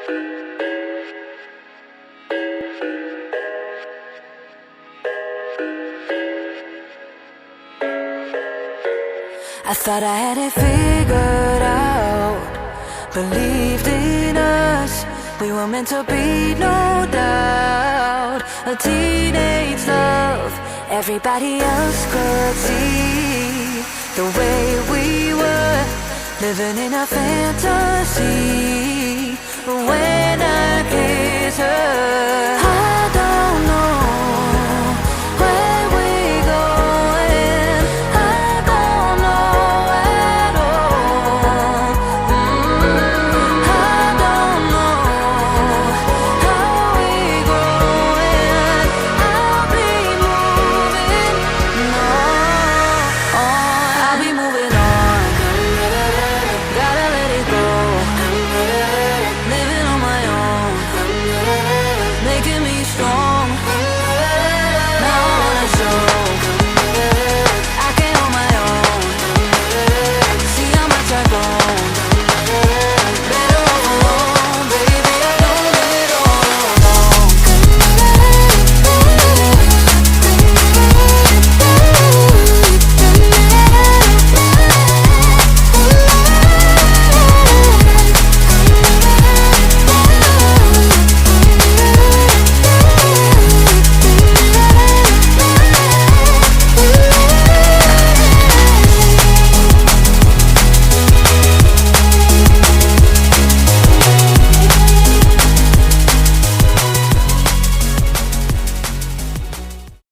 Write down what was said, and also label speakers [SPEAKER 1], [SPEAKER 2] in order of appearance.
[SPEAKER 1] I thought I had it figured out, believed in us, we were meant to be, no doubt. A teenage love, everybody else could see the way we were, living in a fantasy. When I kiss her,